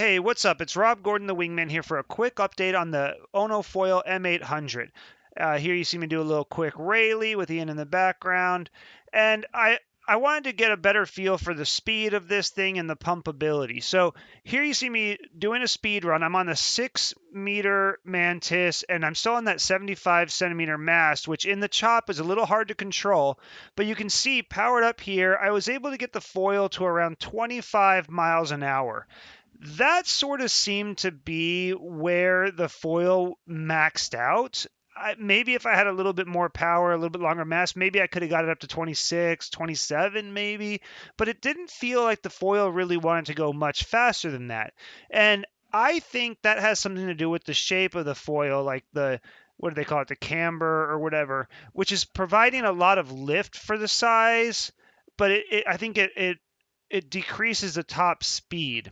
Hey, what's up? It's Rob Gordon, the Wingman, here for a quick update on the Onofoil M800. Here you see me do a little quick Rayleigh with Ian in the background, and I wanted to get a better feel for the speed of this thing and the pumpability. So here you see me doing a speed run. I'm on the 6-meter Mantis, and I'm still on that 75-centimeter mast, which in the chop is a little hard to control. But you can see powered up here, I was able to get the foil to around 25 miles an hour. That sort of seemed to be where the foil maxed out. Maybe if I had a little bit more power, a little bit longer mass, maybe I could have got it up to 26, 27 maybe, but it didn't feel like the foil really wanted to go much faster than that. And I think that has something to do with the shape of the foil, like what do they call it, the camber or whatever, which is providing a lot of lift for the size, but I think it decreases the top speed.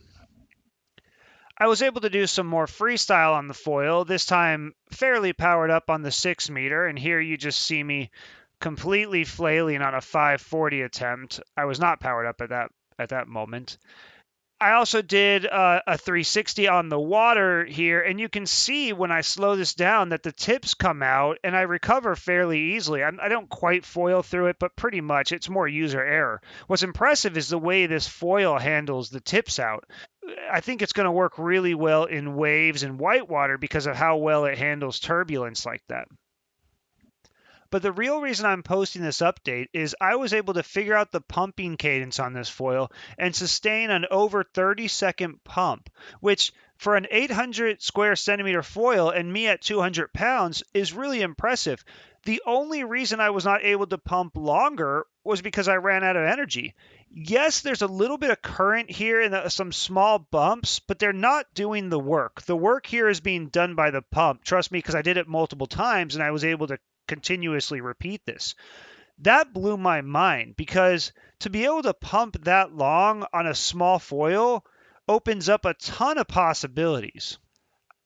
I was able to do some more freestyle on the foil, this time fairly powered up on the 6-meter, and here you just see me completely flailing on a 540 attempt. I was not powered up at that moment. I also did a 360 on the water here, and you can see when I slow this down that the tips come out and I recover fairly easily. I don't quite foil through it, but pretty much it's more user error. What's impressive is the way this foil handles the tips out. I think it's going to work really well in waves and whitewater because of how well it handles turbulence like that. But the real reason I'm posting this update is I was able to figure out the pumping cadence on this foil and sustain an over 30-second pump, which for an 800 square centimeter foil and me at 200 pounds is really impressive. The only reason I was not able to pump longer was because I ran out of energy. Yes, there's a little bit of current here and some small bumps, but they're not doing the work. The work here is being done by the pump. Trust me, because I did it multiple times and I was able to continuously repeat this. That blew my mind because to be able to pump that long on a small foil opens up a ton of possibilities.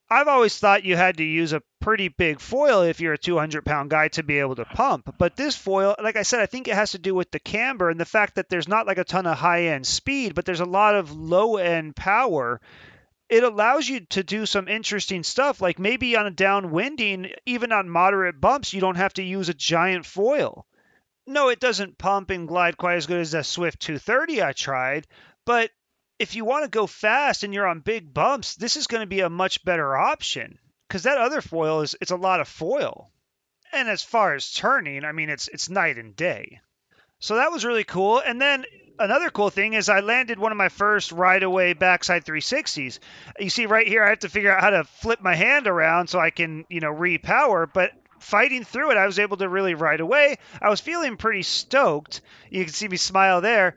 I've always thought you had to use a pretty big foil if you're a 200-pound guy to be able to pump. But this foil, like I said, I think it has to do with the camber and the fact that there's not like a ton of high-end speed, but there's a lot of low-end power. It allows you to do some interesting stuff, like maybe on a downwinding, even on moderate bumps, you don't have to use a giant foil. No, it doesn't pump and glide quite as good as the Swift 230 I tried, but if you want to go fast and you're on big bumps, this is going to be a much better option because that other foil it's a lot of foil. And as far as turning, I mean, it's night and day. So that was really cool. And then another cool thing is I landed one of my first right-away backside 360s. You see right here, I have to figure out how to flip my hand around so I can, repower. But fighting through it, I was able to really right away. I was feeling pretty stoked. You can see me smile there.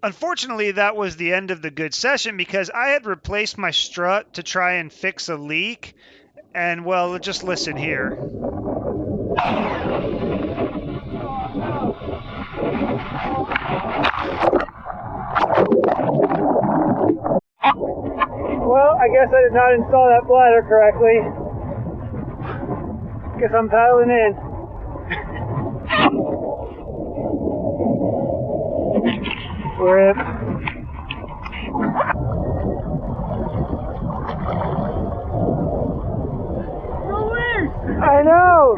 Unfortunately, that was the end of the good session because I had replaced my strut to try and fix a leak. And, well, just listen here. Well, I guess I did not install that bladder correctly. Guess I'm paddling in. Rip. I know.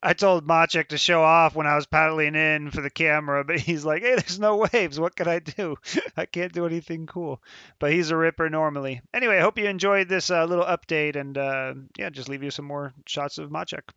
I told Maciek to show off when I was paddling in for the camera, but he's like, hey, there's no waves. What can I do? I can't do anything cool. But he's a ripper normally. Anyway, I hope you enjoyed this little update, and yeah, just leave you some more shots of Maciek.